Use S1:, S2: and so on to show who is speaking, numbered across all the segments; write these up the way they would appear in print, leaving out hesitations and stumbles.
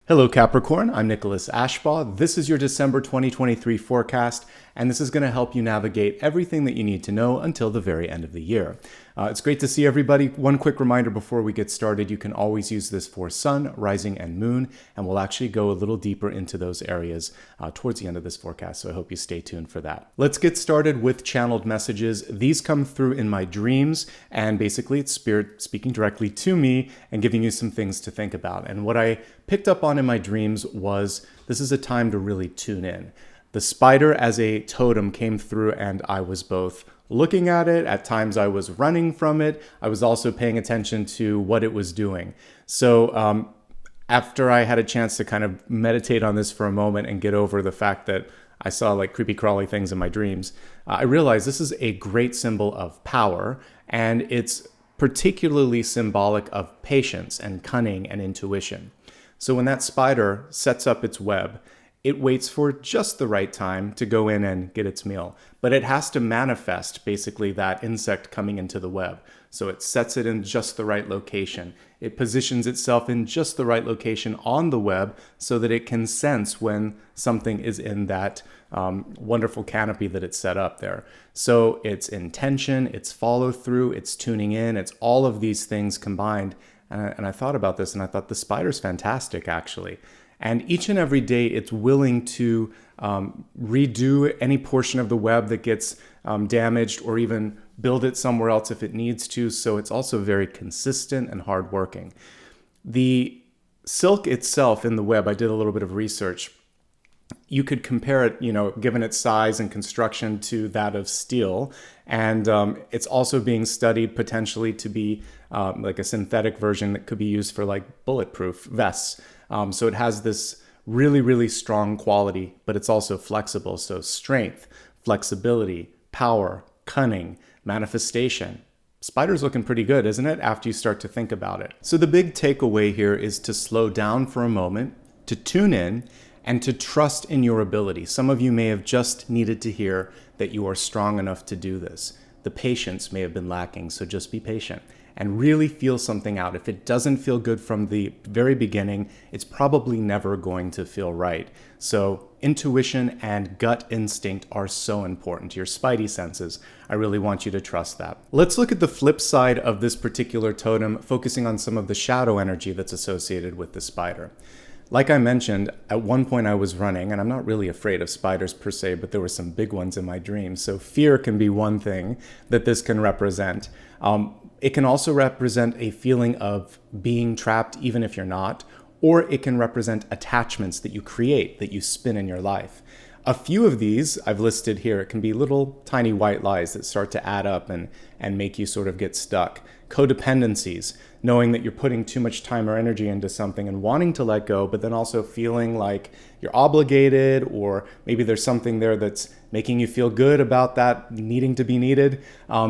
S1: Hello Capricorn, I'm Nicholas Ashbaugh. This is your December 2023 forecast, and this is going to help you navigate everything that you need to know until the very end of the year. It's great to see everybody. One quick reminder before we get started, you can always use this for sun, rising, and moon, and we'll actually go a little deeper into those areas towards the end of this forecast, so I hope you stay tuned for that. Let's get started with channeled messages. These come through in my dreams, and basically it's Spirit speaking directly to me and giving you some things to think about. And what I picked up on in my dreams was this is a time to really tune in. The spider as a totem came through, and I was both looking at it, at times I was running from it, I was also paying attention to what it was doing. So after I had a chance to kind of meditate on this for a moment and get over the fact that I saw like creepy crawly things in my dreams, I realized this is a great symbol of power, and it's particularly symbolic of patience and cunning and intuition. So when that spider sets up its web, it waits for just the right time to go in and get its meal. But it has to manifest basically that insect coming into the web. So it sets it in just the right location. It positions itself in just the right location on the web so that it can sense when something is in that wonderful canopy that it's set up there. So it's intention, it's follow through, it's tuning in, it's all of these things combined. And I thought about this, and I thought the spider's fantastic, actually. And each and every day, it's willing to redo any portion of the web that gets damaged, or even build it somewhere else if it needs to. So it's also very consistent and hardworking. The silk itself in the web, I did a little bit of research. You could compare it, given its size and construction, to that of steel. And it's also being studied potentially to be like a synthetic version that could be used for like bulletproof vests. So it has this really, really strong quality, but it's also flexible. So strength, flexibility, power, cunning, manifestation. Spider's looking pretty good, isn't it, after you start to think about it? So the big takeaway here is to slow down for a moment, to tune in, and to trust in your ability. Some of you may have just needed to hear that you are strong enough to do this. The patience may have been lacking, so just be patient and really feel something out. If it doesn't feel good from the very beginning, it's probably never going to feel right. So intuition and gut instinct are so important. Your spidey senses, I really want you to trust that. Let's look at the flip side of this particular totem, focusing on some of the shadow energy that's associated with the spider. Like I mentioned, at one point I was running, and I'm not really afraid of spiders per se, but there were some big ones in my dreams. So fear can be one thing that this can represent. It can also represent a feeling of being trapped even if you're not, or it can represent attachments that you create, that you spin in your life. A few of these I've listed here. It can be little tiny white lies that start to add up and make you sort of get stuck. Codependencies, knowing that you're putting too much time or energy into something and wanting to let go, but then also feeling like you're obligated, or maybe there's something there that's making you feel good about that needing to be needed.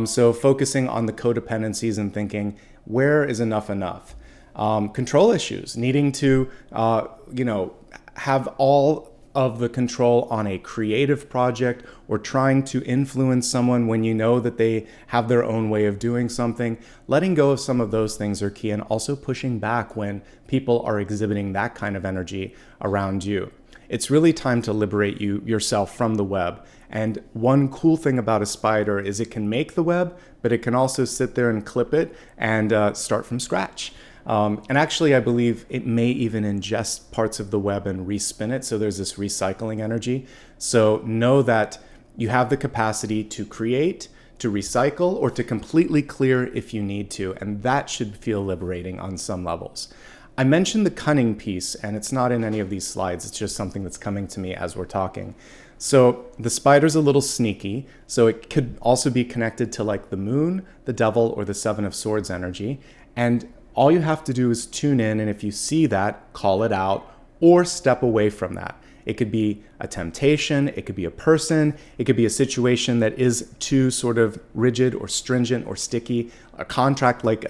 S1: So focusing on the codependencies and thinking, where is enough enough? Control issues, needing to, have all of the control on a creative project, or trying to influence someone when you know that they have their own way of doing something. Letting go of some of those things are key, and also pushing back when people are exhibiting that kind of energy around you. It's really time to liberate yourself from the web. And one cool thing about a spider is it can make the web, but it can also sit there and clip it and start from scratch. And actually, I believe it may even ingest parts of the web and respin it. So there's this recycling energy. So know that you have the capacity to create, to recycle, or to completely clear if you need to. And that should feel liberating on some levels. I mentioned the cunning piece, and it's not in any of these slides. It's just something that's coming to me as we're talking. So the spider's a little sneaky. So it could also be connected to like the moon, the devil, or the Seven of Swords energy. And all you have to do is tune in, and if you see that, call it out or step away from that. It could be a temptation, it could be a person, it could be a situation that is too sort of rigid or stringent or sticky, a contract like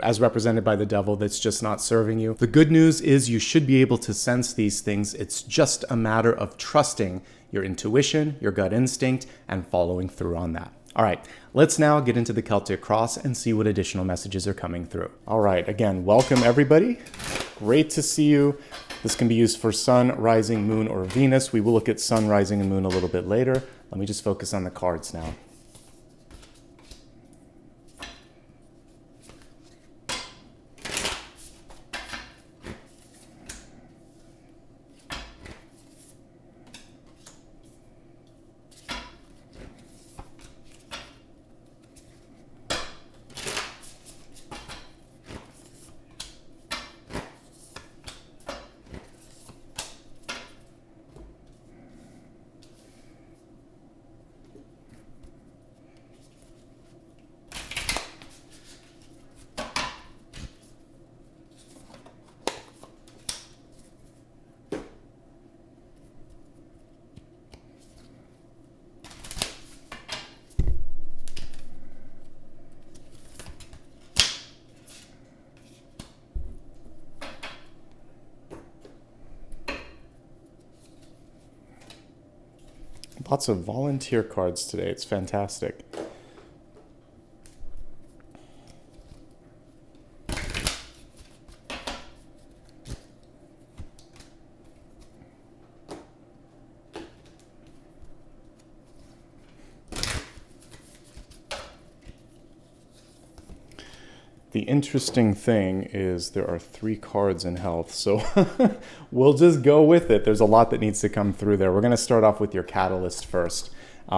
S1: as represented by the devil that's just not serving you. The good news is you should be able to sense these things. It's just a matter of trusting your intuition, your gut instinct, and following through on that. All right, let's now get into the Celtic Cross and see what additional messages are coming through. All right, again, welcome everybody. Great to see you. This can be used for Sun, Rising, Moon, or Venus. We will look at Sun, Rising, and Moon a little bit later. Let me just focus on the cards now. Lots of volunteer cards today. It's fantastic. The interesting thing is there are 3 cards in health, so we'll just go with it. There's a lot that needs to come through there. We're going to start off with your catalyst first.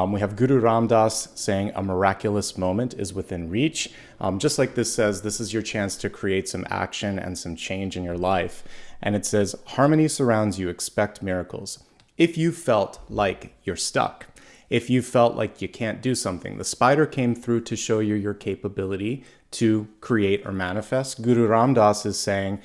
S1: We have Guru Ram Dass saying a miraculous moment is within reach. Just like this says, this is your chance to create some action and some change in your life. And it says, harmony surrounds you, expect miracles. If you felt like you're stuck, if you felt like you can't do something, the spider came through to show you your capability to create or manifest. Guru Ram Dass is saying,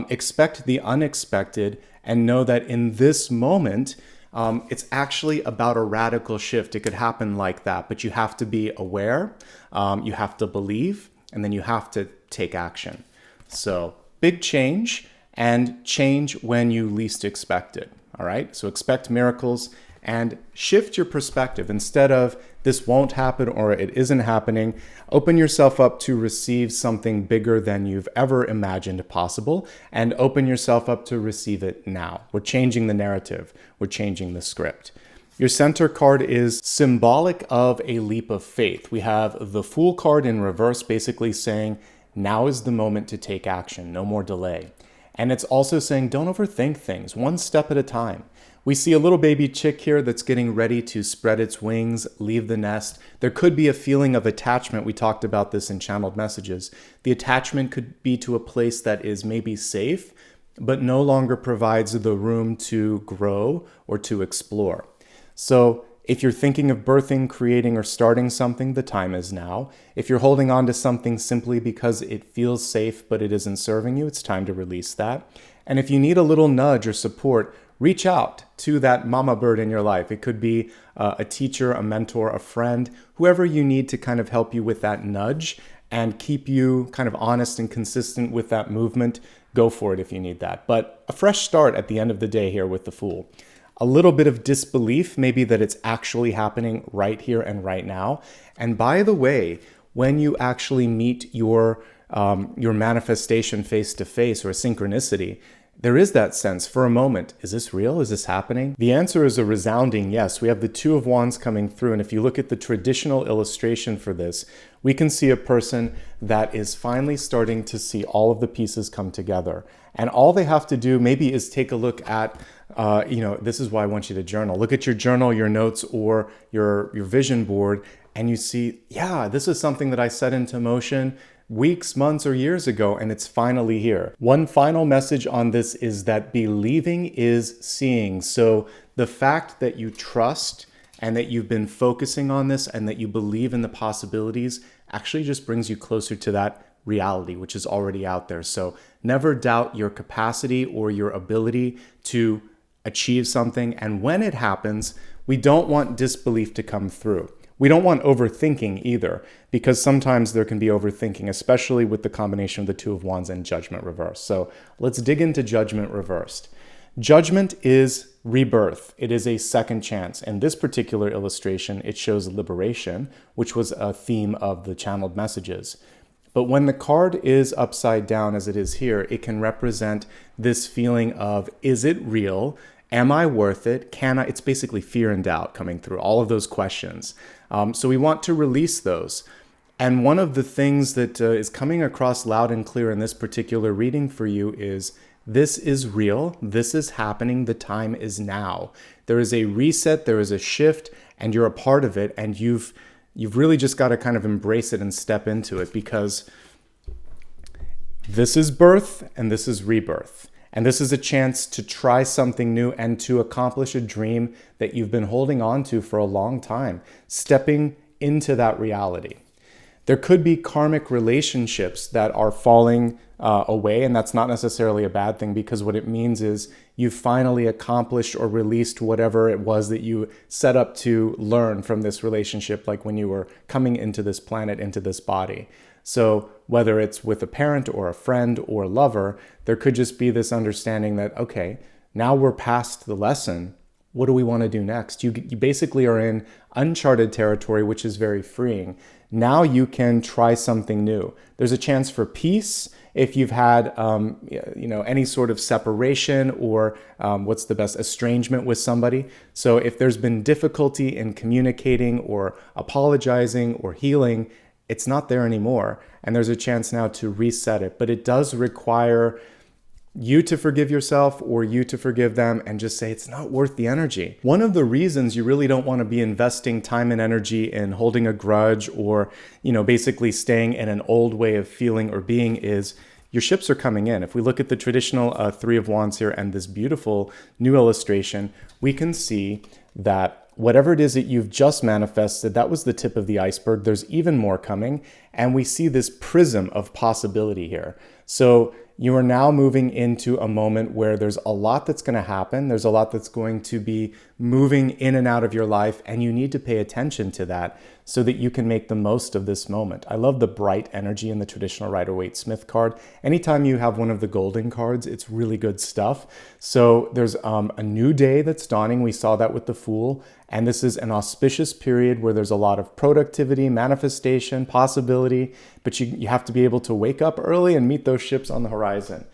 S1: expect the unexpected and know that in this moment, it's actually about a radical shift. It could happen like that, but you have to be aware, you have to believe, and then you have to take action. So big change, and change when you least expect it. All right, so expect miracles and shift your perspective. Instead of this won't happen or it isn't happening, open yourself up to receive something bigger than you've ever imagined possible, and open yourself up to receive it now. We're changing the narrative. We're changing the script. Your center card is symbolic of a leap of faith. We have the Fool card in reverse, basically saying, now is the moment to take action, no more delay. And it's also saying, don't overthink things, one step at a time. We see a little baby chick here that's getting ready to spread its wings, leave the nest. There could be a feeling of attachment. We talked about this in channeled messages. The attachment could be to a place that is maybe safe, but no longer provides the room to grow or to explore. So if you're thinking of birthing, creating, or starting something, the time is now. If you're holding on to something simply because it feels safe but it isn't serving you, it's time to release that. And if you need a little nudge or support, reach out to that mama bird in your life. It could be a teacher, a mentor, a friend, whoever you need to kind of help you with that nudge and keep you kind of honest and consistent with that movement. Go for it if you need that. But a fresh start at the end of the day here with the Fool. A little bit of disbelief, maybe that it's actually happening right here and right now. And by the way, when you actually meet your manifestation face to face or a synchronicity, there is that sense for a moment, is this real? Is this happening? The answer is a resounding yes. We have the Two of Wands coming through. And if you look at the traditional illustration for this, we can see a person that is finally starting to see all of the pieces come together. And all they have to do maybe is take a look at, this is why I want you to journal. Look at your journal, your notes, or your vision board, and you see, yeah, this is something that I set into motion weeks, months, or years ago, and it's finally here. One final message on this is that believing is seeing. So the fact that you trust and that you've been focusing on this and that you believe in the possibilities actually just brings you closer to that reality, which is already out there. So never doubt your capacity or your ability to achieve something. And when it happens, we don't want disbelief to come through. We don't want overthinking either, because sometimes there can be overthinking, especially with the combination of the Two of Wands and Judgment reversed. So let's dig into Judgment reversed. Judgment is rebirth. It is a second chance. In this particular illustration, it shows liberation, which was a theme of the channeled messages. But when the card is upside down, as it is here, it can represent this feeling of, is it real? Am I worth it? Can I? It's basically fear and doubt coming through, all of those questions. So we want to release those. And one of the things that is coming across loud and clear in this particular reading for you is, this is real. This is happening. The time is now. There is a reset. There is a shift, and you're a part of it. And you've really just got to kind of embrace it and step into it, because this is birth and this is rebirth. And this is a chance to try something new and to accomplish a dream that you've been holding on to for a long time, stepping into that reality. There could be karmic relationships that are falling away, and that's not necessarily a bad thing, because what it means is you've finally accomplished or released whatever it was that you set up to learn from this relationship, like when you were coming into this planet, into this body. So whether it's with a parent or a friend or lover, there could just be this understanding that, okay, now we're past the lesson. What do we want to do next? You basically are in uncharted territory, which is very freeing. Now you can try something new. There's a chance for peace if you've had any sort of separation or estrangement with somebody. So if there's been difficulty in communicating or apologizing or healing, it's not there anymore. And there's a chance now to reset it. But it does require you to forgive yourself or you to forgive them and just say it's not worth the energy. One of the reasons you really don't want to be investing time and energy in holding a grudge or, basically staying in an old way of feeling or being is your ships are coming in. If we look at the traditional Three of Wands here and this beautiful new illustration, we can see that whatever it is that you've just manifested, that was the tip of the iceberg. There's even more coming. And we see this prism of possibility here. So you are now moving into a moment where there's a lot that's going to happen. There's a lot that's going to be moving in and out of your life, and you need to pay attention to that so that you can make the most of this moment. I love the bright energy in the traditional Rider-Waite-Smith card. Anytime you have one of the golden cards, it's really good stuff. So there's a new day that's dawning. We saw that with the Fool. And this is an auspicious period where there's a lot of productivity, manifestation, possibility, but you have to be able to wake up early and meet those ships on the horizon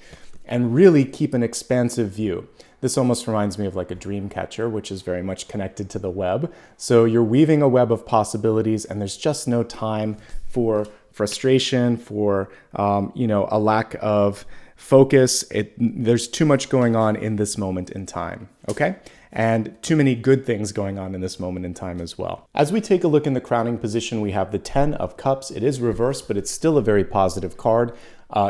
S1: and really keep an expansive view. This almost reminds me of like a dream catcher, which is very much connected to the web. So you're weaving a web of possibilities, and there's just no time for frustration, for a lack of focus. There's too much going on in this moment in time, okay? And too many good things going on in this moment in time as well. As we take a look in the crowning position, we have the 10 of Cups. It is reversed, but it's still a very positive card.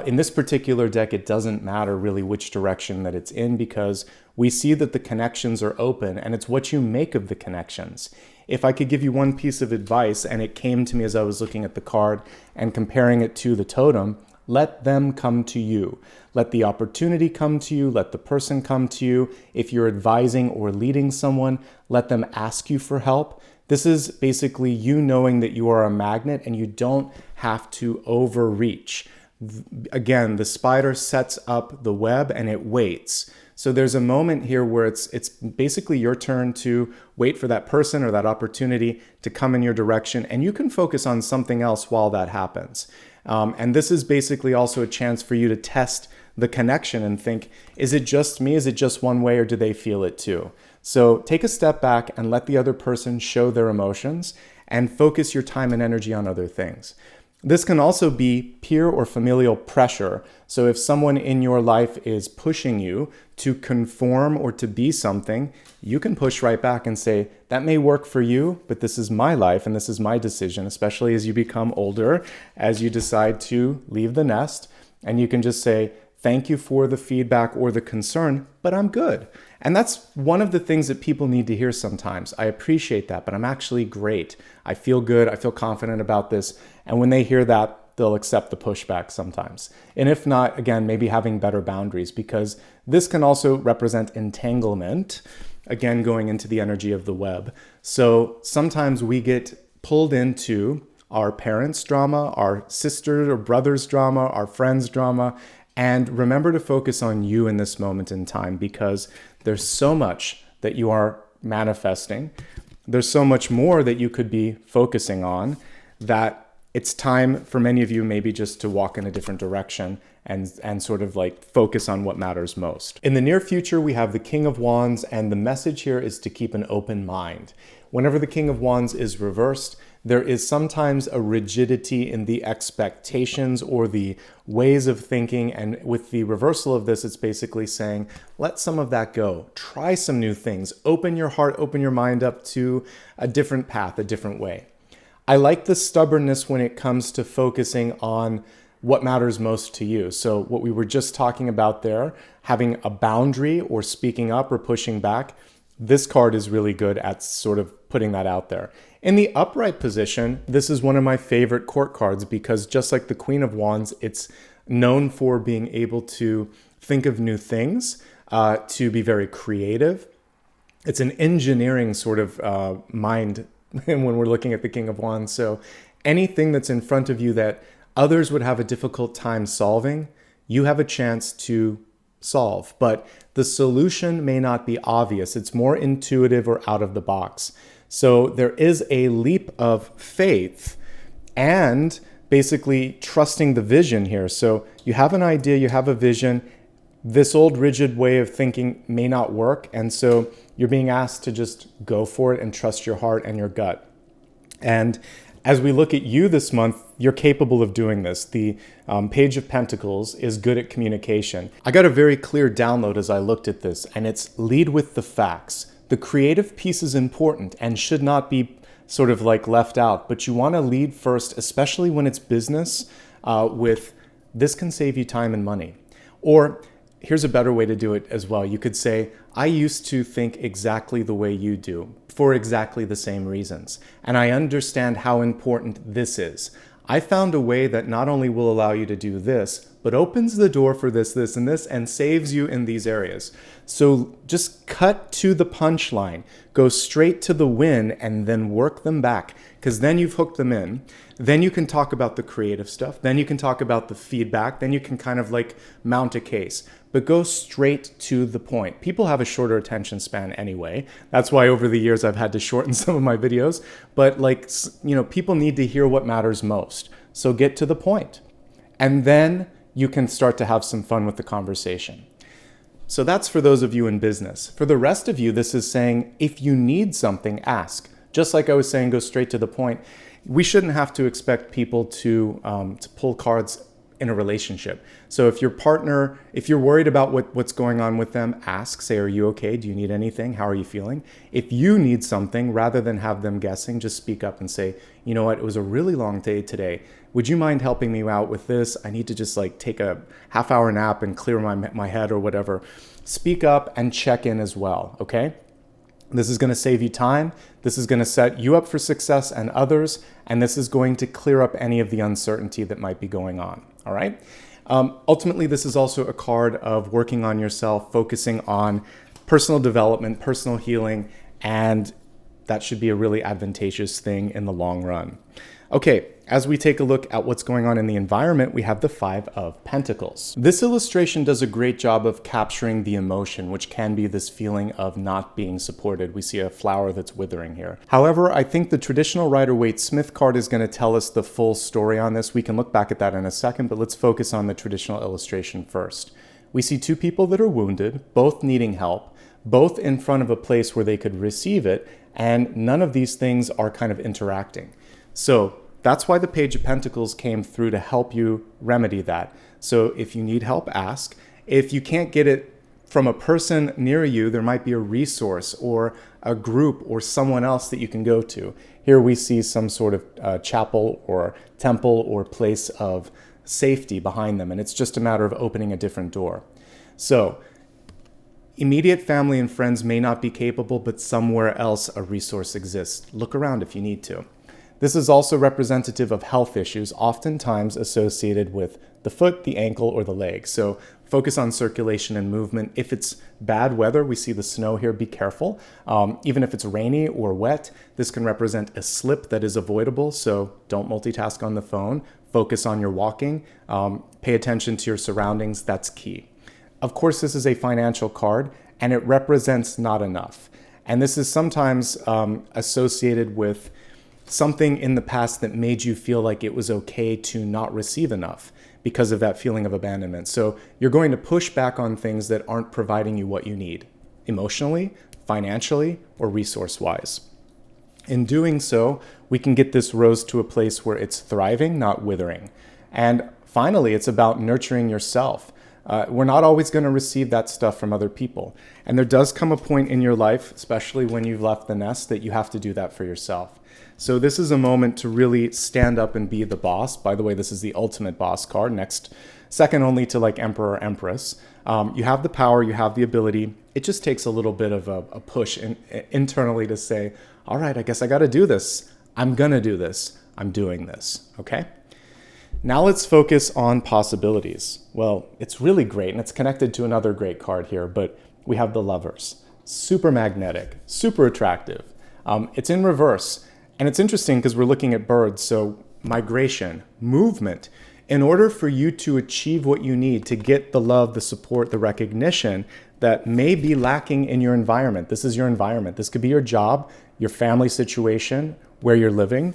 S1: In this particular deck, it doesn't matter really which direction that it's in, because we see that the connections are open, and it's what you make of the connections. If I could give you one piece of advice, and it came to me as I was looking at the card and comparing it to the totem, let them come to you. Let the opportunity come to you. Let the person come to you. If you're advising or leading someone, let them ask you for help. This is basically you knowing that you are a magnet and you don't have to overreach. Again, the spider sets up the web and it waits. So there's a moment here where it's basically your turn to wait for that person or that opportunity to come in your direction, and you can focus on something else while that happens. And this is basically also a chance for you to test the connection and think, is it just me? Is it just one way, or do they feel it too? So take a step back and let the other person show their emotions and focus your time and energy on other things. This can also be peer or familial pressure. So if someone in your life is pushing you to conform or to be something, you can push right back and say, that may work for you, but this is my life and this is my decision, especially as you become older, as you decide to leave the nest. And you can just say, thank you for the feedback or the concern, but I'm good. And that's one of the things that people need to hear sometimes. I appreciate that, but I'm actually great. I feel good. I feel confident about this. And when they hear that, they'll accept the pushback sometimes. And if not, again, maybe having better boundaries, because this can also represent entanglement, again, going into the energy of the web. So sometimes we get pulled into our parents' drama, our sister or brother's drama, our friend's drama. And remember to focus on you in this moment in time, because there's so much that you are manifesting. There's so much more that you could be focusing on that it's time for many of you maybe just to walk in a different direction and sort of like focus on what matters most. In the near future, we have the King of Wands, and the message here is to keep an open mind. Whenever the King of Wands is reversed, there is sometimes a rigidity in the expectations or the ways of thinking. And with the reversal of this, it's basically saying, let some of that go. Try some new things. Open your heart, open your mind up to a different path, a different way. I like the stubbornness when it comes to focusing on what matters most to you. So what we were just talking about there, having a boundary or speaking up or pushing back, this card is really good at sort of putting that out there. In the upright position, this is one of my favorite court cards because just like the Queen of Wands, it's known for being able to think of new things, to be very creative. It's an engineering sort of mind when we're looking at the King of Wands. So anything that's in front of you that others would have a difficult time solving, you have a chance to solve. But the solution may not be obvious. It's more intuitive or out of the box. So there is a leap of faith and basically trusting the vision here. So you have an idea, you have a vision. This old rigid way of thinking may not work. And so you're being asked to just go for it and trust your heart and your gut. And as we look at you this month, you're capable of doing this. The Page of Pentacles is good at communication. I got a very clear download as I looked at this, and it's lead with the facts. The creative piece is important and should not be sort of like left out, but you want to lead first, especially when it's business, with this can save you time and money. Or here's a better way to do it as well. You could say, I used to think exactly the way you do for exactly the same reasons. And I understand how important this is. I found a way that not only will allow you to do this, but opens the door for this, this, and this, and saves you in these areas. So just cut to the punchline, go straight to the win, and then work them back, because then you've hooked them in. Then you can talk about the creative stuff. Then you can talk about the feedback. Then you can kind of like mount a case, but go straight to the point. People have a shorter attention span anyway. That's why over the years I've had to shorten some of my videos, but like, you know, people need to hear what matters most. So get to the point, and then you can start to have some fun with the conversation. So that's for those of you in business. For the rest of you, this is saying, if you need something, ask. Just like I was saying, go straight to the point. We shouldn't have to expect people to pull cards in a relationship. So if your partner, if you're worried about what's going on with them, ask, say, are you okay? Do you need anything? How are you feeling? If you need something, rather than have them guessing, just speak up and say, you know what, it was a really long day today. Would you mind helping me out with this? I need to just like take a half-hour nap and clear my head or whatever. Speak up and check in as well, okay? This is going to save you time. This is going to set you up for success and others, and this is going to clear up any of the uncertainty that might be going on, all right? Ultimately, this is also a card of working on yourself, focusing on personal development, personal healing, and that should be a really advantageous thing in the long run. Okay, as we take a look at what's going on in the environment, we have the Five of Pentacles. This illustration does a great job of capturing the emotion, which can be this feeling of not being supported. We see a flower that's withering here. However, I think the traditional Rider-Waite-Smith card is going to tell us the full story on this. We can look back at that in a second, but let's focus on the traditional illustration first. We see two people that are wounded, both needing help, both in front of a place where they could receive it, and none of these things are kind of interacting. So that's why the Page of Pentacles came through to help you remedy that. So if you need help, ask. If you can't get it from a person near you, there might be a resource or a group or someone else that you can go to. Here we see some sort of chapel or temple or place of safety behind them, and it's just a matter of opening a different door. So immediate family and friends may not be capable, but somewhere else a resource exists. Look around if you need to. This is also representative of health issues, oftentimes associated with the foot, the ankle, or the leg. So focus on circulation and movement. If it's bad weather, we see the snow here, be careful. Even if it's rainy or wet, this can represent a slip that is avoidable. So don't multitask on the phone. Focus on your walking. Pay attention to your surroundings. That's key. Of course, this is a financial card, and it represents not enough. And this is sometimes associated with something in the past that made you feel like it was okay to not receive enough because of that feeling of abandonment. So you're going to push back on things that aren't providing you what you need, emotionally, financially, or resource-wise. In doing so, we can get this rose to a place where it's thriving, not withering. And finally, it's about nurturing yourself. We're not always going to receive that stuff from other people. And there does come a point in your life, especially when you've left the nest, that you have to do that for yourself. So this is a moment to really stand up and be the boss. By the way, this is the ultimate boss card, second only to like Emperor or Empress. You have the power, you have the ability. It just takes a little bit of a push internally to say, all right, I guess I got to do this. I'm going to do this. I'm doing this. Okay? Now let's focus on possibilities. Well, it's really great, and it's connected to another great card here, but we have the Lovers. Super magnetic, super attractive. It's in reverse, and it's interesting because we're looking at birds, so migration, movement. In order for you to achieve what you need to get the love, the support, the recognition that may be lacking in your environment. This is your environment. This could be your job, your family situation, where you're living.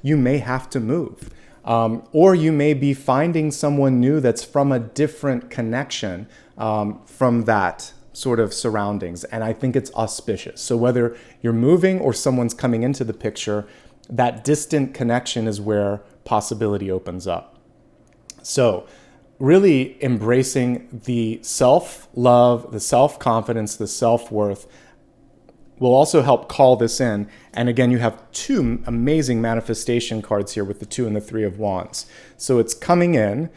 S1: You may have to move. Or you may be finding someone new that's from a different connection from that sort of surroundings. And I think it's auspicious. So whether you're moving or someone's coming into the picture, that distant connection is where possibility opens up. So really embracing the self-love, the self-confidence, the self-worth will also help call this in. And again, you have two amazing manifestation cards here with the 2 and the 3 of Wands. So it's coming in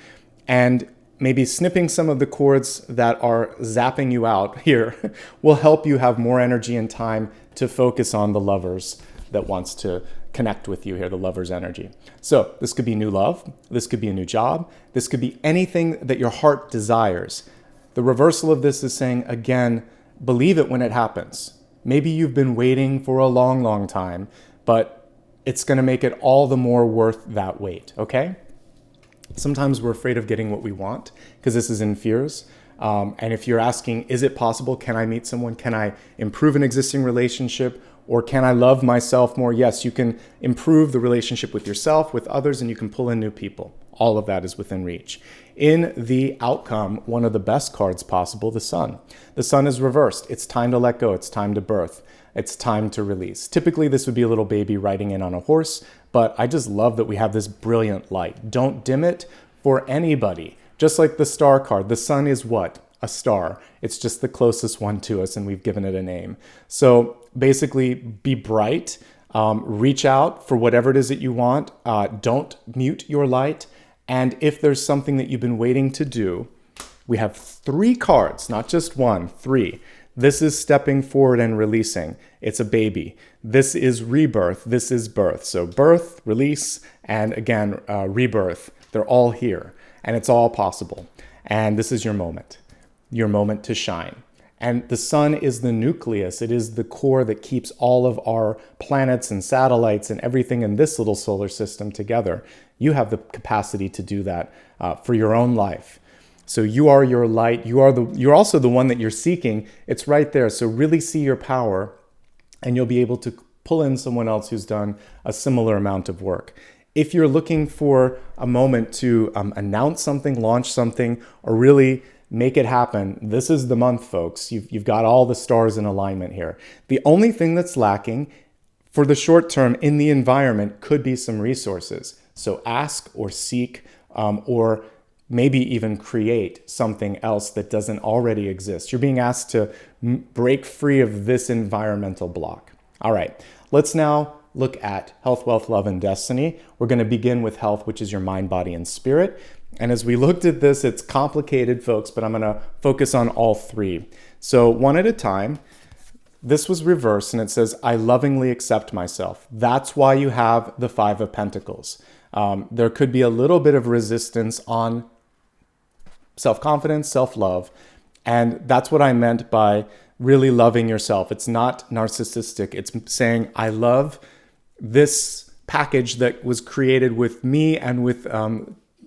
S1: and maybe snipping some of the cords that are zapping you out here will help you have more energy and time to focus on the Lovers that wants to connect with you here, the Lover's energy. So this could be new love. This could be a new job. This could be anything that your heart desires. The reversal of this is saying, again, believe it when it happens. Maybe you've been waiting for a long, long time, but it's going to make it all the more worth that wait, okay? Sometimes we're afraid of getting what we want because this is in fears. And if you're asking, is it possible? Can I meet someone? Can I improve an existing relationship? Or can I love myself more? Yes, you can improve the relationship with yourself, with others, and you can pull in new people. All of that is within reach. In the outcome, one of the best cards possible, the Sun. The Sun is reversed. It's time to let go. It's time to birth. It's time to release. Typically, this would be a little baby riding in on a horse, but I just love that we have this brilliant light. Don't dim it for anybody. Just like the Star card, the Sun is what? A star. It's just the closest one to us, and we've given it a name. So basically, be bright. Reach out for whatever it is that you want. Don't mute your light. And if there's something that you've been waiting to do, we have 3 cards, not just 1, 3. This is stepping forward and releasing. It's a baby. This is rebirth. This is birth. So birth, release, and again, rebirth. They're all here, and it's all possible. And this is your moment to shine. And the Sun is the nucleus. It is the core that keeps all of our planets and satellites and everything in this little solar system together. You have the capacity to do that for your own life. So you are your light. You're also the one that you're seeking. It's right there. So really see your power, and you'll be able to pull in someone else who's done a similar amount of work. If you're looking for a moment to announce something, launch something, or really make it happen, this is the month, folks. You've got all the stars in alignment here. The only thing that's lacking for the short term in the environment could be some resources. So ask or seek or maybe even create something else that doesn't already exist. You're being asked to break free of this environmental block. All right, let's now look at health, wealth, love, and destiny. We're going to begin with health, which is your mind, body, and spirit. And as we looked at this, it's complicated, folks, but I'm going to focus on all 3. So one at a time. This was reversed, and it says, I lovingly accept myself. That's why you have the 5 of Pentacles. There could be a little bit of resistance on self-confidence, self-love, and that's what I meant by really loving yourself. It's not narcissistic. It's saying, I love this package that was created with me and with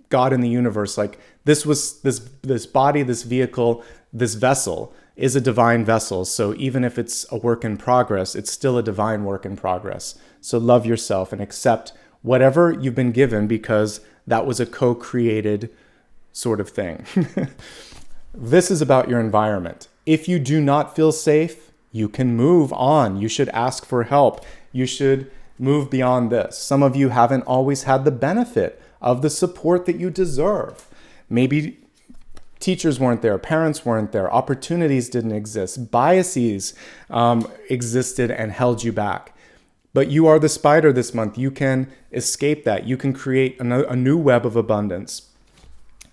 S1: God in the universe. Like this was this body, this vehicle, this vessel is a divine vessel. So even if it's a work in progress, it's still a divine work in progress. So love yourself and accept whatever you've been given, because that was a co-created sort of thing. This is about your environment. If you do not feel safe, you can move on. You should ask for help. You should move beyond this. Some of you haven't always had the benefit of the support that you deserve. Maybe teachers weren't there, parents weren't there, opportunities didn't exist, biases existed and held you back. But you are the spider this month. You can escape that. You can create a new web of abundance.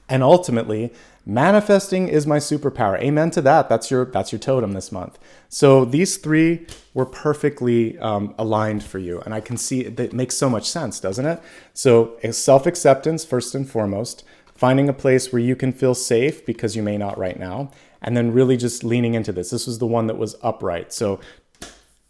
S1: And ultimately, manifesting is my superpower. Amen to that. That's your totem this month. So these three were perfectly aligned for you. And I can see that makes so much sense, doesn't it? So self-acceptance, first and foremost, finding a place where you can feel safe because you may not right now, and then really just leaning into this. This was the one that was upright. So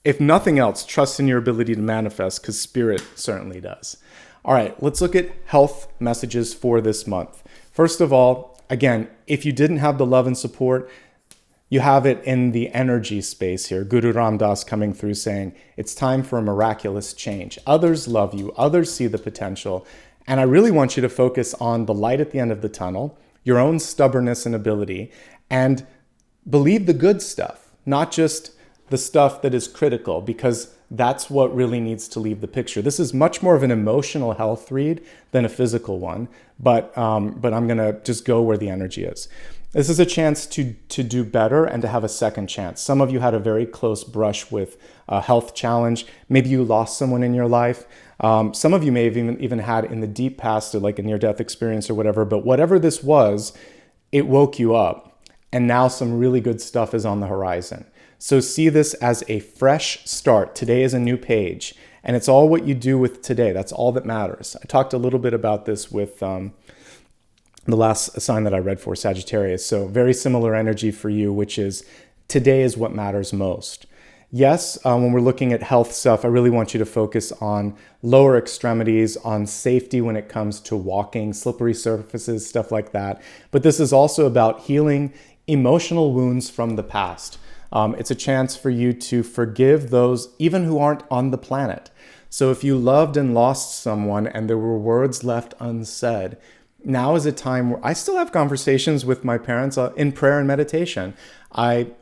S1: if nothing else, trust in your ability to manifest, because spirit certainly does. All right, let's look at health messages for this month. First of all, again, if you didn't have the love and support, you have it in the energy space here. Guru Ram Dass coming through saying, it's time for a miraculous change. Others love you. Others see the potential. And I really want you to focus on the light at the end of the tunnel, your own stubbornness and ability, and believe the good stuff, not just the stuff that is critical, because that's what really needs to leave the picture. This is much more of an emotional health read than a physical one, but I'm gonna just go where the energy is. This is a chance to do better and to have a second chance. Some of you had a very close brush with a health challenge. Maybe you lost someone in your life. Some of you may have even had in the deep past, like a near-death experience or whatever, but whatever this was, it woke you up. And now some really good stuff is on the horizon. So see this as a fresh start. Today is a new page, and it's all what you do with today. That's all that matters. I talked a little bit about this with the last sign that I read for, Sagittarius. So very similar energy for you, which is today is what matters most. Yes, when we're looking at health stuff, I really want you to focus on lower extremities, on safety when it comes to walking, slippery surfaces, stuff like that. But this is also about healing emotional wounds from the past. It's a chance for you to forgive those even who aren't on the planet. So if you loved and lost someone and there were words left unsaid, now is a time where I still have conversations with my parents in prayer and meditation.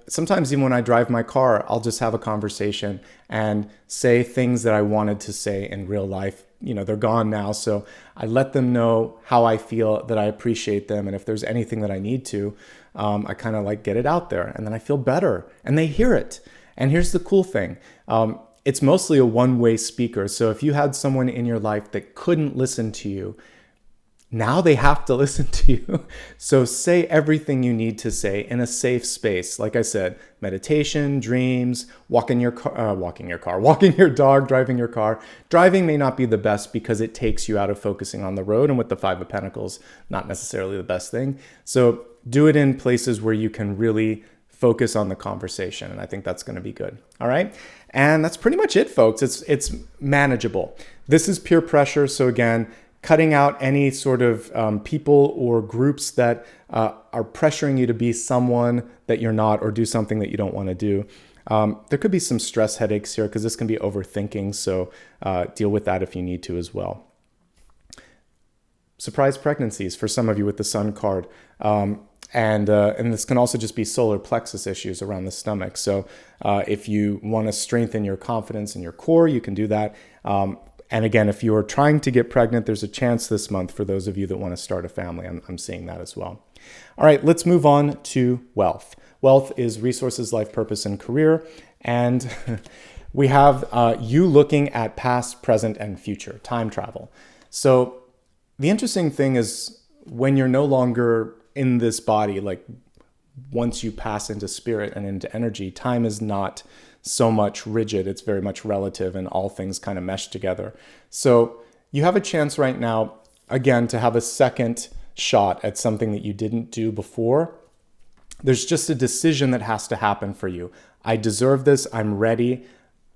S1: Sometimes even when I drive my car, I'll just have a conversation and say things that I wanted to say in real life. You know, they're gone now, so I let them know how I feel, that I appreciate them, and if there's anything that I need to, I kind of like get it out there, and then I feel better, and they hear it. And here's the cool thing. It's mostly a one-way speaker, so if you had someone in your life that couldn't listen to you, now they have to listen to you. So say everything you need to say in a safe space. Like I said, meditation, dreams, walking your dog, driving your car. Driving may not be the best because it takes you out of focusing on the road, and with the Five of Pentacles, not necessarily the best thing. So do it in places where you can really focus on the conversation, and I think that's going to be good. All right, and that's pretty much it, folks. It's manageable. This is peer pressure, so again, cutting out any sort of people or groups that are pressuring you to be someone that you're not or do something that you don't want to do. There could be some stress headaches here because this can be overthinking, so deal with that if you need to as well. Surprise pregnancies for some of you with the Sun card. And this can also just be solar plexus issues around the stomach. So if you want to strengthen your confidence in your core, you can do that. And again, if you are trying to get pregnant, there's a chance this month for those of you that want to start a family. I'm seeing that as well. All right, let's move on to wealth. Wealth is resources, life purpose, and career. And we have you looking at past, present, and future, time travel. So the interesting thing is when you're no longer in this body, like once you pass into spirit and into energy, time is not so much rigid. It's very much relative, and all things kind of mesh together. So you have a chance right now, again, to have a second shot at something that you didn't do before. There's just a decision that has to happen for you. I deserve this. I'm ready.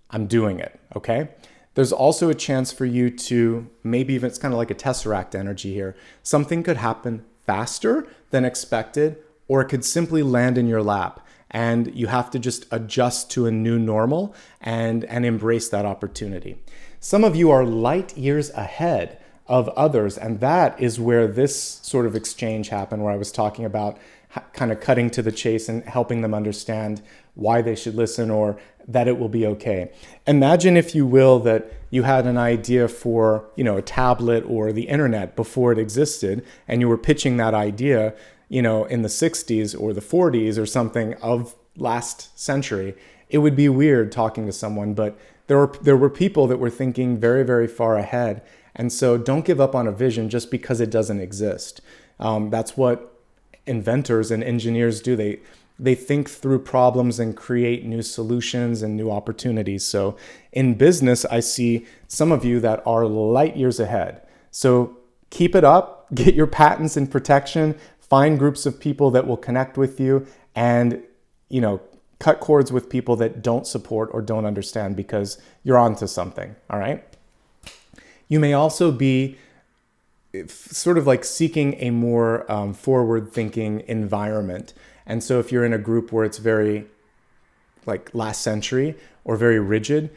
S1: I'm doing it. Okay. There's also a chance for you to, maybe even, it's kind of like a tesseract energy here. Something could happen faster than expected, or it could simply land in your lap. And you have to just adjust to a new normal and embrace that opportunity. Some of you are light years ahead of others, and that is where this sort of exchange happened, where I was talking about kind of cutting to the chase and helping them understand why they should listen or that it will be okay. Imagine, if you will, that you had an idea for, a tablet or the internet before it existed, and you were pitching that idea, in the 60s or the 40s or something of last century. It would be weird talking to someone, but there were people that were thinking very, very far ahead. And so don't give up on a vision just because it doesn't exist. That's what inventors and engineers do. They think through problems and create new solutions and new opportunities. So in business, I see some of you that are light years ahead. So keep it up, get your patents in protection, find groups of people that will connect with you, and, cut cords with people that don't support or don't understand, because you're onto something. All right. You may also be sort of like seeking a more forward-thinking environment. And so if you're in a group where it's very like last century or very rigid,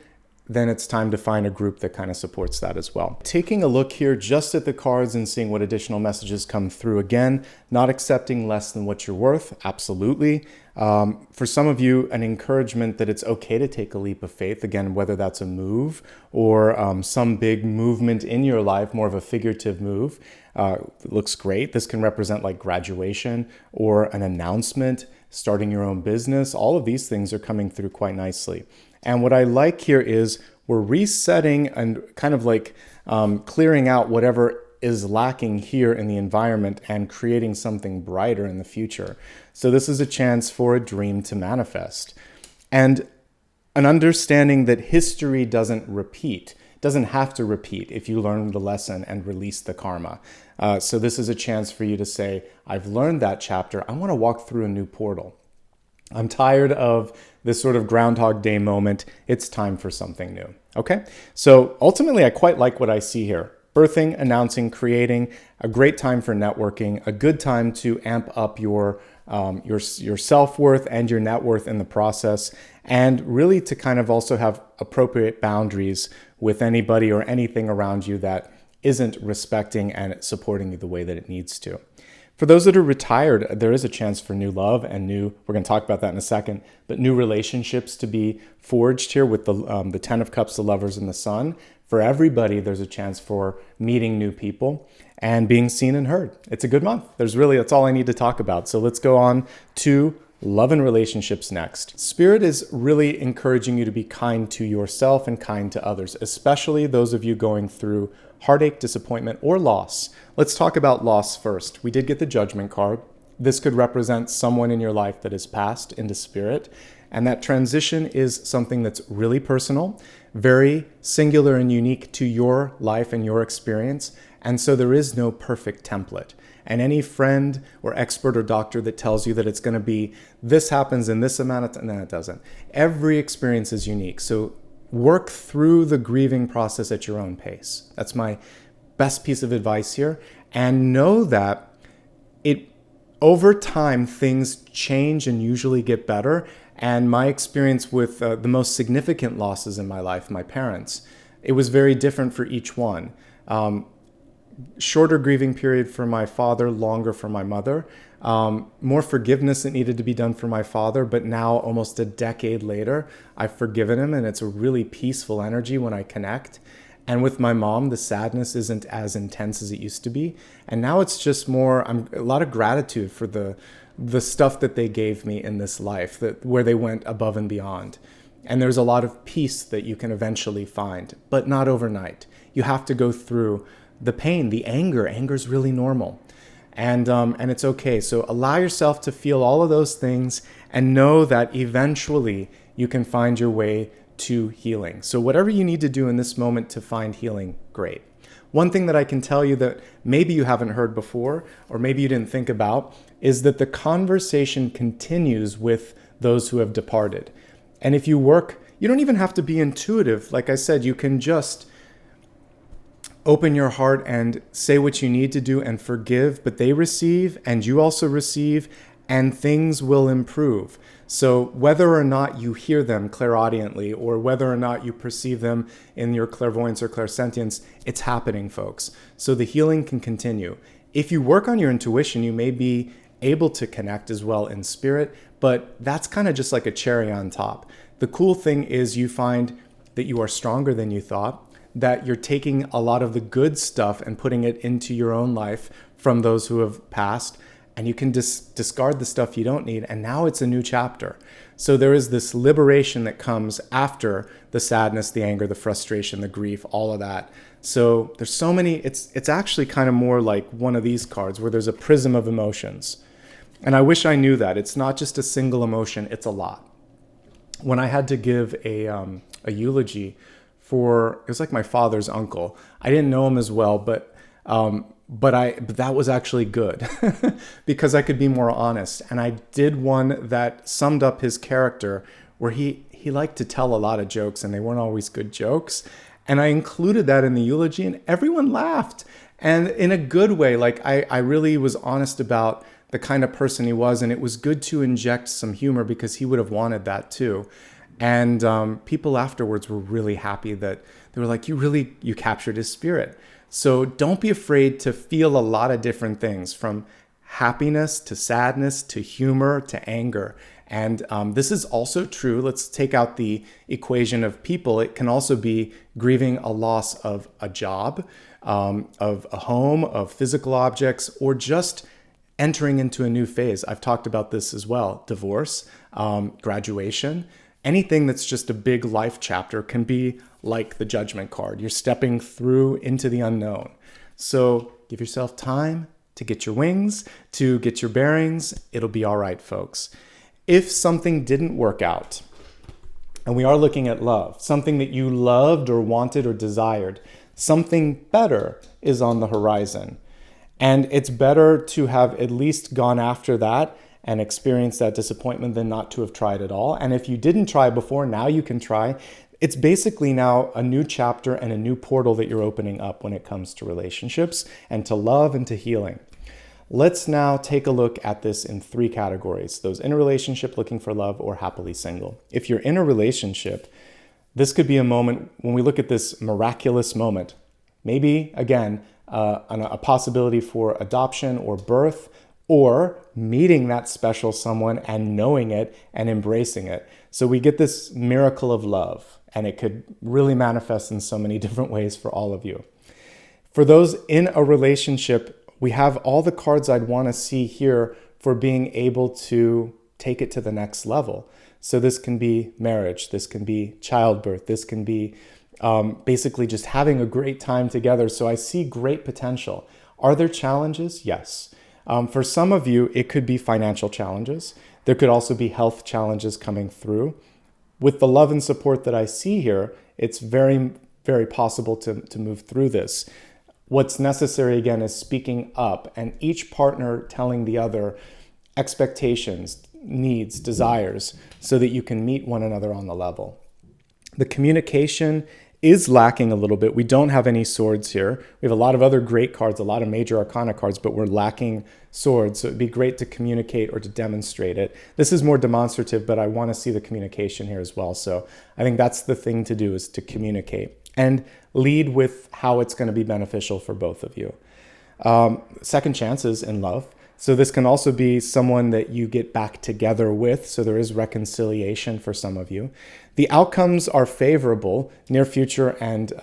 S1: then it's time to find a group that kind of supports that as well. Taking a look here just at the cards and seeing what additional messages come through. Again, not accepting less than what you're worth. Absolutely. For some of you, an encouragement that it's okay to take a leap of faith. Again, whether that's a move or some big movement in your life, more of a figurative move. It looks great. This can represent like graduation or an announcement, starting your own business. All of these things are coming through quite nicely. And what I like here is we're resetting and kind of like clearing out whatever is lacking here in the environment and creating something brighter in the future. So this is a chance for a dream to manifest. And an understanding that history doesn't have to repeat if you learn the lesson and release the karma. So this is a chance for you to say, I've learned that chapter. I want to walk through a new portal. I'm tired of this sort of Groundhog Day moment. It's time for something new. Okay. So ultimately, I quite like what I see here. Birthing, announcing, creating, a great time for networking, a good time to amp up your self-worth and your net worth in the process, and really to kind of also have appropriate boundaries with anybody or anything around you that isn't respecting and supporting you the way that it needs to. For those that are retired, there is a chance for new love and we're going to talk about that in a second, but new relationships to be forged here with the 10 of Cups, the Lovers, and the Sun. For everybody, there's a chance for meeting new people and being seen and heard. It's a good month. That's all I need to talk about. So let's go on to love and relationships next. Spirit is really encouraging you to be kind to yourself and kind to others, especially those of you going through heartache, disappointment, or loss. Let's talk about loss first. We did get the Judgment card. This could represent someone in your life that has passed into spirit. And that transition is something that's really personal, very singular and unique to your life and your experience. And so there is no perfect template. And any friend or expert or doctor that tells you that it's going to be this happens in this amount of time, no, it doesn't. Every experience is unique. So work through the grieving process at your own pace. That's my best piece of advice here. And know that over time, things change and usually get better. And my experience with the most significant losses in my life, my parents, it was very different for each one. Shorter grieving period for my father, longer for my mother. More forgiveness that needed to be done for my father, but now almost a decade later, I've forgiven him, and it's a really peaceful energy when I connect. And with my mom, the sadness isn't as intense as it used to be. And now it's just more, a lot of gratitude for the stuff that they gave me in this life, where they went above and beyond. And there's a lot of peace that you can eventually find, but not overnight. You have to go through the pain, the anger. Anger is really normal. And it's okay. So allow yourself to feel all of those things and know that eventually you can find your way to healing. So whatever you need to do in this moment to find healing, great. One thing that I can tell you that maybe you haven't heard before, or maybe you didn't think about, is that the conversation continues with those who have departed. And if you work, you don't even have to be intuitive. Like I said, you can just open your heart and say what you need to do and forgive, but they receive and you also receive, and things will improve. So whether or not you hear them clairaudiently or whether or not you perceive them in your clairvoyance or clairsentience, it's happening, folks. So the healing can continue. If you work on your intuition, you may be able to connect as well in spirit, but that's kind of just like a cherry on top. The cool thing is you find that you are stronger than you thought, that you're taking a lot of the good stuff and putting it into your own life from those who have passed, and you can discard the stuff you don't need, and now it's a new chapter. So there is this liberation that comes after the sadness, the anger, the frustration, the grief, all of that. So there's so many, it's actually kind of more like one of these cards where there's a prism of emotions. And I wish I knew that. It's not just a single emotion, it's a lot. When I had to give a eulogy for, it was like my father's uncle. I didn't know him as well, but that was actually good because I could be more honest. And I did one that summed up his character where he liked to tell a lot of jokes and they weren't always good jokes. And I included that in the eulogy and everyone laughed. And in a good way, like I really was honest about the kind of person he was. And it was good to inject some humor because he would have wanted that too. And people afterwards were really happy that they were like, you captured his spirit. So don't be afraid to feel a lot of different things, from happiness to sadness to humor to anger. And this is also true. Let's take out the equation of people. It can also be grieving a loss of a job, of a home, of physical objects, or just entering into a new phase. I've talked about this as well. Divorce, graduation. Anything that's just a big life chapter can be like the judgment card. You're stepping through into the unknown. So give yourself time to get your wings, to get your bearings. It'll be all right, folks. If something didn't work out, and we are looking at love, something that you loved or wanted or desired, something better is on the horizon. And it's better to have at least gone after that and experience that disappointment than not to have tried at all. And if you didn't try before, now you can try. It's basically now a new chapter and a new portal that you're opening up when it comes to relationships and to love and to healing. Let's now take a look at this in 3 categories: those in a relationship looking for love or happily single. If you're in a relationship, this could be a moment when we look at this miraculous moment. Maybe, again, a possibility for adoption or birth, or meeting that special someone and knowing it and embracing it. So we get this miracle of love, and it could really manifest in so many different ways for all of you. For those in a relationship, we have all the cards I'd want to see here for being able to take it to the next level. So this can be marriage, this can be childbirth, this can be basically just having a great time together. So I see great potential. Are there challenges? Yes. For some of you, it could be financial challenges. There could also be health challenges coming through. With the love and support that I see here, it's very, very possible to move through this. What's necessary, again, is speaking up and each partner telling the other expectations, needs, desires, so that you can meet one another on the level. The communication is lacking a little bit. We don't have any swords here. We have a lot of other great cards, a lot of major arcana cards, but we're lacking swords. So it'd be great to communicate or to demonstrate it. This is more demonstrative, but I want to see the communication here as well. So I think that's the thing to do, is to communicate and lead with how it's going to be beneficial for both of you. Second chances in love. So this can also be someone that you get back together with. So there is reconciliation for some of you. The outcomes are favorable. Near future and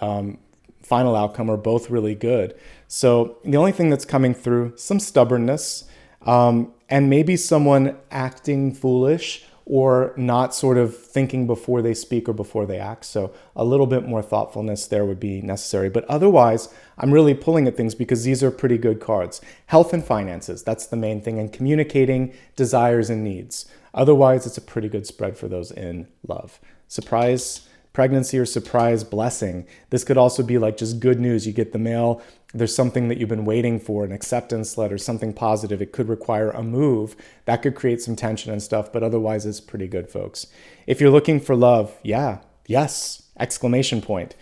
S1: final outcome are both really good. So the only thing that's coming through, some stubbornness, and maybe someone acting foolish or not sort of thinking before they speak or before they act. So a little bit more thoughtfulness there would be necessary. But otherwise, I'm really pulling at things because these are pretty good cards. Health and finances, that's the main thing, and communicating desires and needs. Otherwise, it's a pretty good spread for those in love. Surprise pregnancy or surprise blessing. This could also be like just good news. You get the mail, there's something that you've been waiting for, an acceptance letter, something positive. It could require a move. That could create some tension and stuff, but otherwise it's pretty good, folks. If you're looking for love, yes, exclamation point.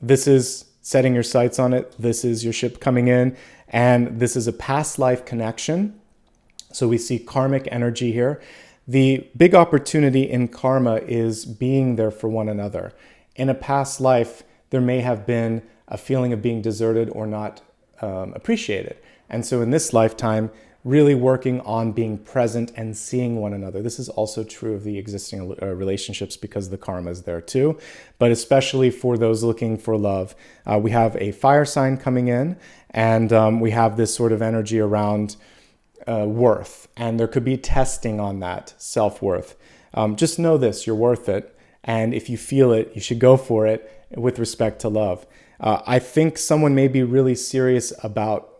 S1: This is setting your sights on it. This is your ship coming in, and this is a past life connection. So we see karmic energy here. The big opportunity in karma is being there for one another. In a past life, there may have been a feeling of being deserted or not appreciated. And so in this lifetime, really working on being present and seeing one another. This is also true of the existing relationships because the karma is there too, but especially for those looking for love. We have a fire sign coming in, and we have this sort of energy around worth, and there could be testing on that self-worth. Just know this, you're worth it, and if you feel it, you should go for it with respect to love. I think someone may be really serious about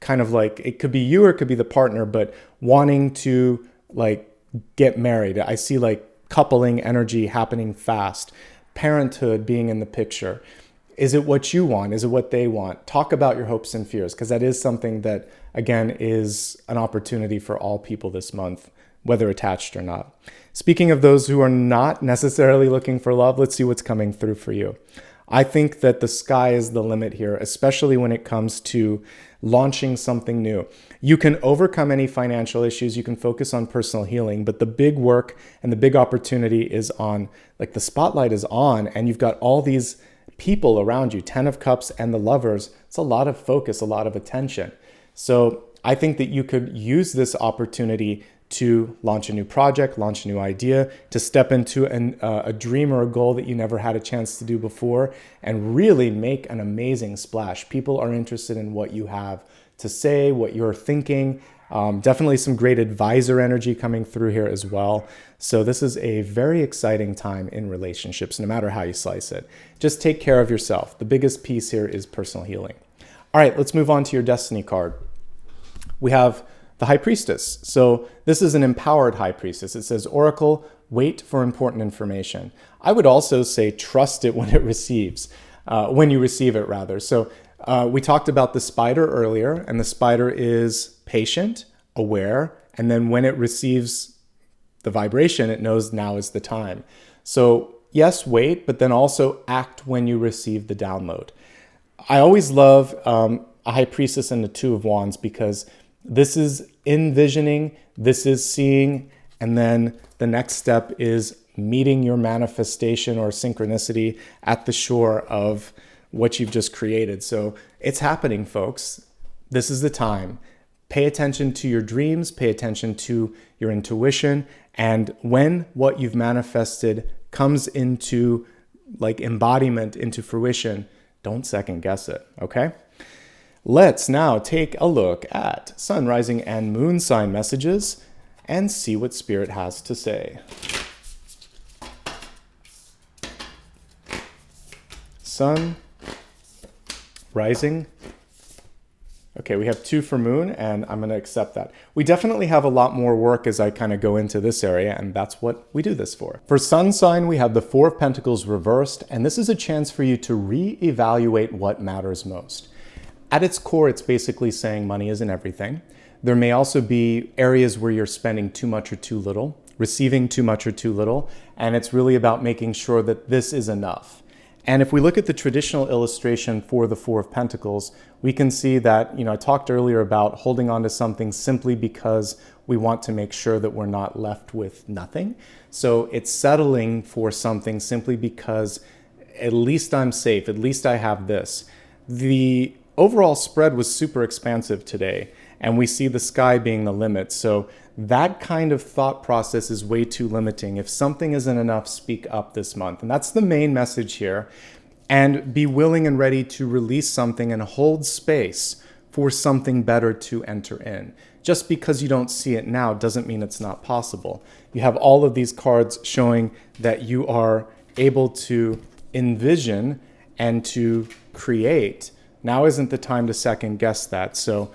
S1: kind of like, it could be you or it could be the partner, but wanting to like get married. I see like coupling energy happening fast, parenthood being in the picture. Is it what you want? Is it what they want? Talk about your hopes and fears, because that is something that, again, is an opportunity for all people this month, whether attached or not. Speaking of those who are not necessarily looking for love, let's see what's coming through for you. I think that the sky is the limit here, especially when it comes to launching something new. You can overcome any financial issues. You can focus on personal healing, but the big work and the big opportunity is on, like the spotlight is on, and you've got all these people around you, 10 of Cups and the Lovers. It's a lot of focus, a lot of attention. So I think that you could use this opportunity to launch a new project, launch a new idea, to step into a dream or a goal that you never had a chance to do before, and really make an amazing splash. People are interested in what you have to say, what you're thinking. Definitely some great advisor energy coming through here as well. So this is a very exciting time in relationships, no matter how you slice it. Just take care of yourself. The biggest piece here is personal healing. All right, let's move on to your destiny card. We have the High Priestess. So this is an empowered High Priestess. It says, Oracle, wait for important information. I would also say trust it when it receives, when you receive it rather. So we talked about the spider earlier, and the spider is patient, aware, and then when it receives the vibration, it knows now is the time. So yes, wait, but then also act when you receive the download. I always love a High Priestess and the Two of Wands, because this is envisioning, this is seeing, and then the next step is meeting your manifestation or synchronicity at the shore of what you've just created. So it's happening, folks. This is the time. Pay attention to your dreams, pay attention to your intuition, and when what you've manifested comes into like embodiment, into fruition, don't second guess it, okay? Let's now take a look at Sun, Rising, and Moon sign messages and see what Spirit has to say. Sun, Rising. Okay, we have 2 for Moon, and I'm going to accept that. We definitely have a lot more work as I kind of go into this area, and that's what we do this for. For Sun sign, we have the 4 of Pentacles reversed, and this is a chance for you to re-evaluate what matters most. At its core, it's basically saying money isn't everything. There may also be areas where you're spending too much or too little, receiving too much or too little, and it's really about making sure that this is enough. And if we look at the traditional illustration for the 4 of Pentacles, we can see that, I talked earlier about holding on to something simply because we want to make sure that we're not left with nothing. So it's settling for something simply because at least I'm safe, at least I have this. The overall spread was super expansive today, and we see the sky being the limit. So that kind of thought process is way too limiting. If something isn't enough, speak up this month. And that's the main message here. And be willing and ready to release something and hold space for something better to enter in. Just because you don't see it now doesn't mean it's not possible. You have all of these cards showing that you are able to envision and to create. Now isn't the time to second guess that. So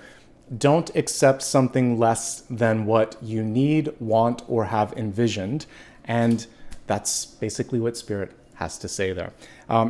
S1: don't accept something less than what you need, want, or have envisioned. And that's basically what Spirit has to say there.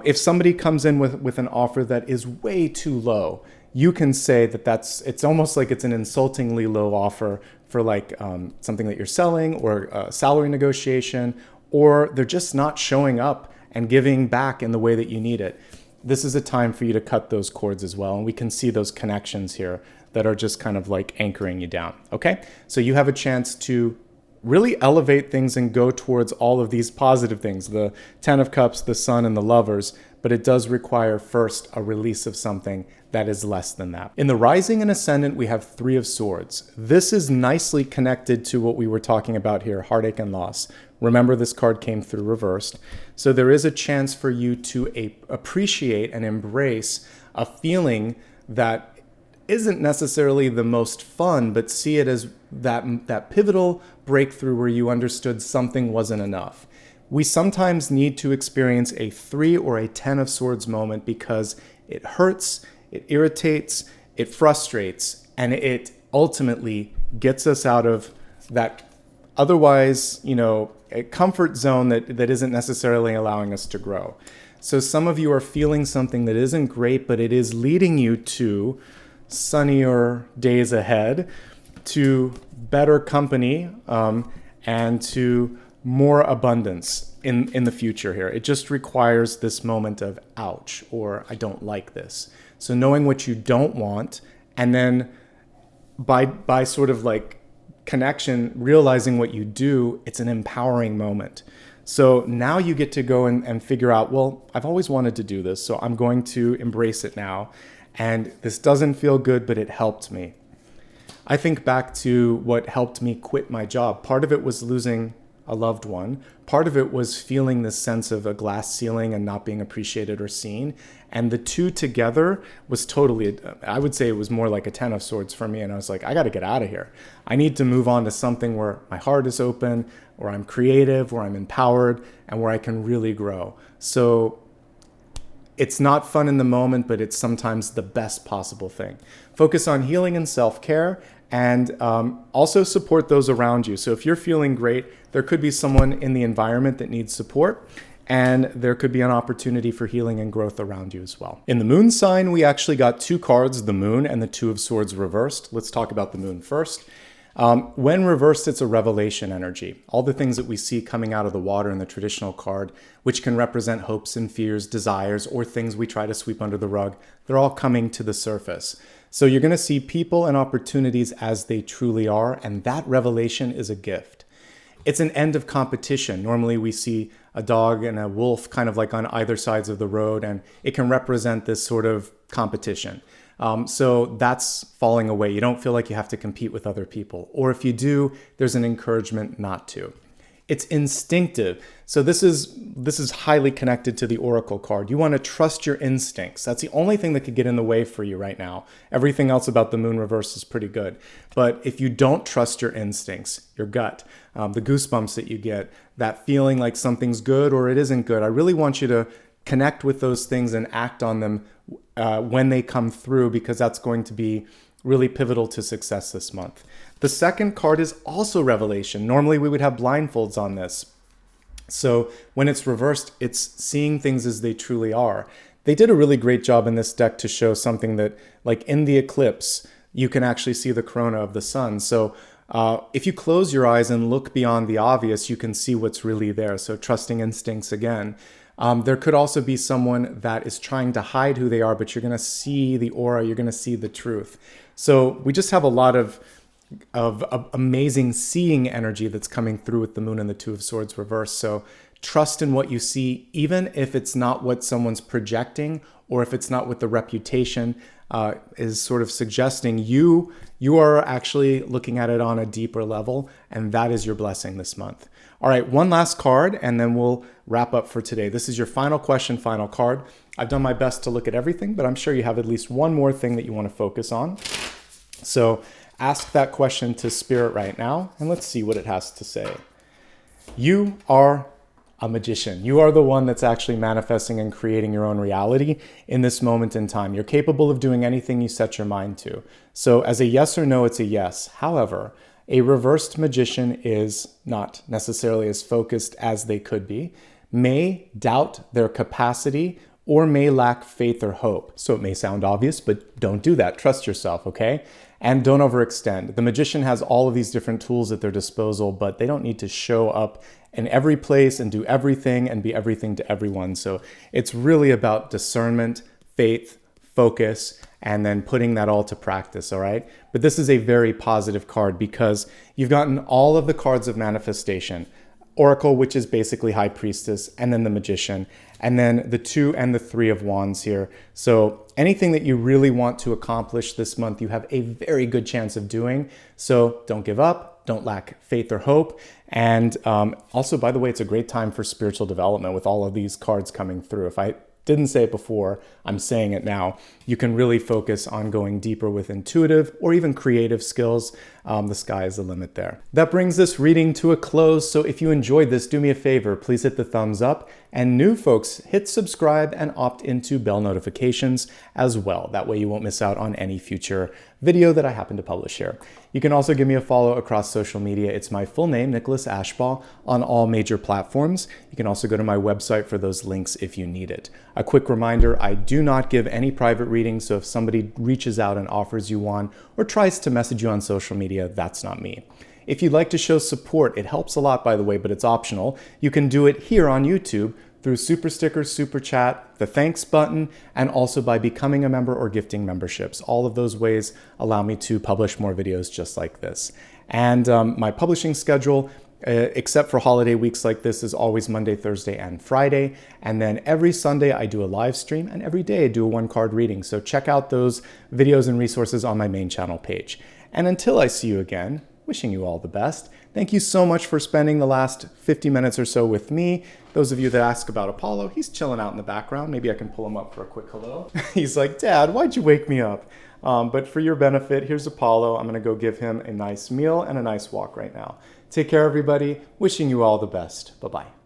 S1: If somebody comes in with an offer that is way too low, you can say that it's almost like it's an insultingly low offer for like something that you're selling or a salary negotiation, or they're just not showing up and giving back in the way that you need it. This is a time for you to cut those cords as well. And we can see those connections here that are just kind of like anchoring you down. Okay, so you have a chance to really elevate things and go towards all of these positive things, the 10 of Cups, the Sun, and the Lovers, but it does require first a release of something that is less than that. In the Rising and Ascendant, we have 3 of Swords. This is nicely connected to what we were talking about here, heartache and loss. Remember, this card came through reversed. So there is a chance for you to appreciate and embrace a feeling that isn't necessarily the most fun, but see it as that pivotal breakthrough where you understood something wasn't enough. We sometimes need to experience a 3 or a 10 of Swords moment because it hurts, it irritates, it frustrates, and it ultimately gets us out of that otherwise, a comfort zone that isn't necessarily allowing us to grow. So some of you are feeling something that isn't great, but it is leading you to sunnier days ahead, to better company, and to more abundance in the future here. It just requires this moment of ouch, or I don't like this. So knowing what you don't want, and then by sort of like connection, realizing what you do, it's an empowering moment. So now you get to go and figure out, well, I've always wanted to do this, so I'm going to embrace it now. And this doesn't feel good, but it helped me. I think back to what helped me quit my job. Part of it was losing a loved one. Part of it was feeling this sense of a glass ceiling and not being appreciated or seen. And the two together was totally, I would say it was more like a 10 of Swords for me. And I was like, I got to get out of here. I need to move on to something where my heart is open, where I'm creative, where I'm empowered, and where I can really grow. So it's not fun in the moment, but it's sometimes the best possible thing. Focus on healing and self-care, and also support those around you. So if you're feeling great, there could be someone in the environment that needs support, and there could be an opportunity for healing and growth around you as well. In the Moon sign, we actually got 2 cards, the Moon and the 2 of Swords reversed. Let's talk about the Moon first. When reversed, it's a revelation energy. All the things that we see coming out of the water in the traditional card, which can represent hopes and fears, desires, or things we try to sweep under the rug, they're all coming to the surface. So you're going to see people and opportunities as they truly are, and that revelation is a gift. It's an end of competition. Normally we see a dog and a wolf kind of like on either sides of the road, and it can represent this sort of competition. So that's falling away. You don't feel like you have to compete with other people. Or if you do, there's an encouragement not to. It's instinctive. So this is highly connected to the Oracle card. You want to trust your instincts. That's the only thing that could get in the way for you right now. Everything else about the Moon reverse is pretty good. But if you don't trust your instincts, your gut, the goosebumps that you get, that feeling like something's good or it isn't good, I really want you to connect with those things and act on them when they come through, because that's going to be really pivotal to success this month. The second card is also revelation. Normally we would have blindfolds on this. So when it's reversed, it's seeing things as they truly are. They did a really great job in this deck to show something that, like in the eclipse, you can actually see the corona of the sun. So if you close your eyes and look beyond the obvious, you can see what's really there. So trusting instincts again. There could also be someone that is trying to hide who they are, but you're going to see the aura, you're going to see the truth. So we just have a lot of amazing seeing energy that's coming through with the Moon and the 2 of Swords reversed. So trust in what you see, even if it's not what someone's projecting, or if it's not what the reputation is sort of suggesting. You are actually looking at it on a deeper level, and that is your blessing this month. All right, one last card, and then we'll wrap up for today. This is your final question, final card. I've done my best to look at everything, but I'm sure you have at least one more thing that you want to focus on. So ask that question to Spirit right now, and let's see what it has to say. You are a magician. You are the one that's actually manifesting and creating your own reality in this moment in time. You're capable of doing anything you set your mind to. So as a yes or no, it's a yes. However, a reversed magician is not necessarily as focused as they could be, may doubt their capacity, or may lack faith or hope. So it may sound obvious, but don't do that. Trust yourself, okay? And don't overextend. The magician has all of these different tools at their disposal, but they don't need to show up in every place and do everything and be everything to everyone. So it's really about discernment, faith, focus, and then putting that all to practice, all right? But this is a very positive card because you've gotten all of the cards of manifestation. Oracle, which is basically High Priestess, and then the Magician, and then the 2 and the 3 of Wands here. So anything that you really want to accomplish this month, you have a very good chance of doing. So don't give up, don't lack faith or hope. And also, by the way, it's a great time for spiritual development with all of these cards coming through. If I didn't say it before, I'm saying it now. You can really focus on going deeper with intuitive or even creative skills. The sky is the limit there. That brings this reading to a close. So if you enjoyed this, do me a favor, please hit the thumbs up. And new folks, hit subscribe and opt into bell notifications as well. That way you won't miss out on any future video that I happen to publish here. You can also give me a follow across social media. It's my full name, Nicholas Ashbaugh, on all major platforms. You can also go to my website for those links if you need it. A quick reminder, I do not give any private readings, so if somebody reaches out and offers you one or tries to message you on social media, that's not me. If you'd like to show support, it helps a lot, by the way, but it's optional. You can do it here on YouTube through Super Stickers, Super Chat, the thanks button, and also by becoming a member or gifting memberships. All of those ways allow me to publish more videos just like this. And my publishing schedule, except for holiday weeks like this, is always Monday, Thursday, and Friday. And then every Sunday I do a live stream, and every day I do a 1-card reading. So check out those videos and resources on my main channel page. And until I see you again, wishing you all the best. Thank you so much for spending the last 50 minutes or so with me. Those of you that ask about Apollo, he's chilling out in the background. Maybe I can pull him up for a quick hello. He's like, Dad, why'd you wake me up? But for your benefit, here's Apollo. I'm gonna go give him a nice meal and a nice walk right now. Take care, everybody. Wishing you all the best. Bye-bye.